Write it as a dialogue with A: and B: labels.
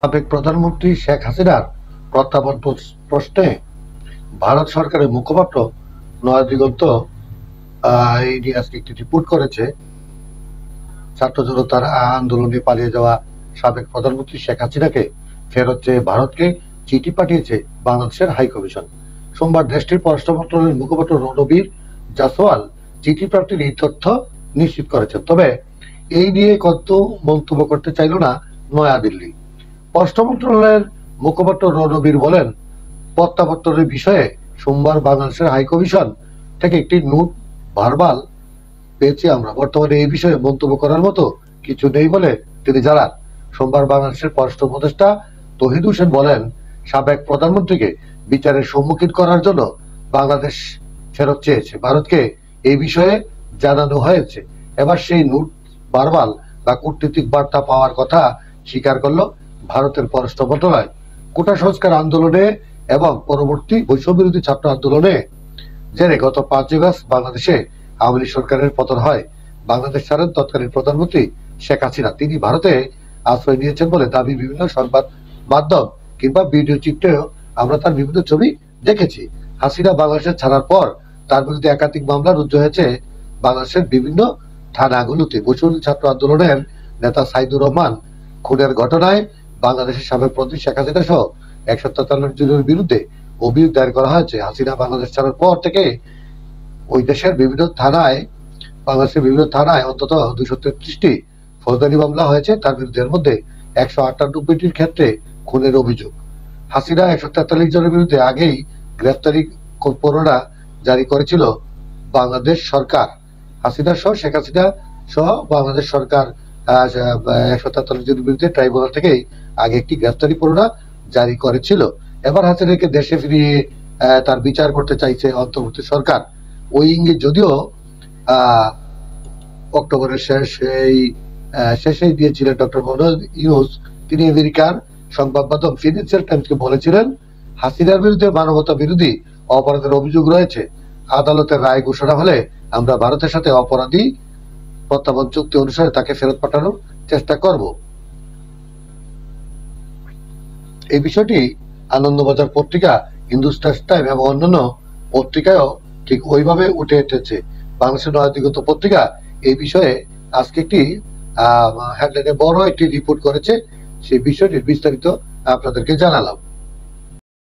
A: সাবেক প্রধানমন্ত্রী শেখ হাসিনার প্রত্যাবর্তন প্রশ্নে ভারত সরকারের মুখপাত্র নয়াদিগন্ত এই নিয়ে আজকে একটি রিপোর্ট করেছে। ছাত্র জনতার আন্দোলনে পালিয়ে যাওয়া সাবেক প্রধানমন্ত্রী শেখ হাসিনাকে ফেরত চেয়ে ভারতকে চিঠি পাঠিয়েছে বাংলাদেশের হাই কমিশন। সোমবার দেশটির পররাষ্ট্র মন্ত্রণালয়ের মুখপাত্র রণবীর জাসওয়াল চিঠি প্রাপ্তির এই তথ্য নিশ্চিত করেছেন। তবে এই নিয়ে কত মন্তব্য করতে চাইল না নয়াদিল্লি। পররাষ্ট্র মন্ত্রণালয়ের মুখপাত্র রণবীর বলেন, প্রত্যাবর্তনের বিষয়ে সোমবার বাংলাদেশের হাই কমিশন থেকে একটি নোট ভার্বাল পেয়েছি আমরা। বর্তমানে এই বিষয়ে মন্তব্য করার মতো কিছু নেই বলে তিনি জানান। সোমবার বাংলাদেশের পররাষ্ট্র উপদেষ্টা তৌহিদ হোসেন বলেন, সাবেক প্রধানমন্ত্রীকে বিচারের সম্মুখীন করার জন্য বাংলাদেশ ফেরত চেয়েছে। ভারতকে এই বিষয়ে জানানো হয়েছে। এবার সেই নোট ভার্বাল বা কূটনীতিক বার্তা পাওয়ার কথা স্বীকার করল ভারতের পররাষ্ট্র মন্ত্রণালয়। কোটা সংস্কার আন্দোলনে এবং পরবর্তী বৈষম্যবিরোধী ছাত্র আন্দোলনে জেরে গত 5 আগস্ট বাংলাদেশে আওয়ামী লীগ সরকারের পতন হয়। বাংলাদেশ ছাড়েন তৎকালীন প্রধানমন্ত্রী শেখ হাসিনা। তিনি ভারতে আশ্রয় নিয়েছেন বলে দাবি বিভিন্ন সংবাদ মাধ্যম কিংবা ভিডিও চিত্রেও আমরা তার বিভিন্ন ছবি দেখেছি। হাসিনা বাংলাদেশে ছাড়ার পর তার বিরুদ্ধে একাধিক মামলা রুজু হয়েছে বাংলাদেশের বিভিন্ন থানাগুলোতে। বৈষম্য ছাত্র আন্দোলনের নেতা সাইদুর রহমান খুনের ঘটনায় বাংলাদেশের সাবেক প্রধানমন্ত্রী শেখ হাসিনা সহ 143 জনের বিরুদ্ধে অভিযোগ দায়ের করা হয়েছে। হাসিনা বাংলাদেশ ছাড়ার পর থেকে ওই দেশের বিভিন্ন থানায় বাংলাদেশের বিভিন্ন থানায় অন্তত 233টি ফৌজদারি মামলা হয়েছে তার বিরুদ্ধে। এর মধ্যে 198টির ক্ষেত্রে খুনের অভিযোগ। হাসিনা 143 জনের বিরুদ্ধে আগেই গ্রেফতারি পরোয়ানা জারি করেছিল বাংলাদেশ সরকার। হাসিনা সহ শেখ হাসিনা সহ বাংলাদেশ সরকার 143 জনের বিরুদ্ধে ট্রাইব্যুনাল থেকেই আগে একটি গ্রেফতারি পরোয়ানা জারি করেছিল। এবার হাসিনাকে দেশে ফিরিয়ে তার বিচার করতে চাইছে অন্তর্বর্তী সরকার। ওই ইঙ্গিত যদিও অক্টোবরের শেষেই দিয়েছিলেন ডক্টর মোহাম্মদ ইউনূস। তিনি আমেরিকার সংবাদ মাধ্যম ফিনান্সিয়াল টাইমসকে বলেছিলেন, হাসিনার বিরুদ্ধে মানবতা বিরোধী অপরাধের অভিযোগ রয়েছে। আদালতের রায় ঘোষণা হলে আমরা ভারতের সাথে অপরাধী প্রত্যাবর্তন চুক্তি অনুসারে তাকে ফেরত পাঠানোর চেষ্টা করব। এই বিষয়টি আনন্দবাজার পত্রিকা, হিন্দুস্তান টাইম এবং অন্যান্য পত্রিকায়ও ঠিক ওইভাবে উঠে এসেছে। বাংলাদেশের নয়াদিগন্ত পত্রিকা এই বিষয়ে আজকে একটি হেডলাইনে বড় একটি রিপোর্ট করেছে। সেই বিষয়টির বিস্তারিত আপনাদেরকে জানালাম।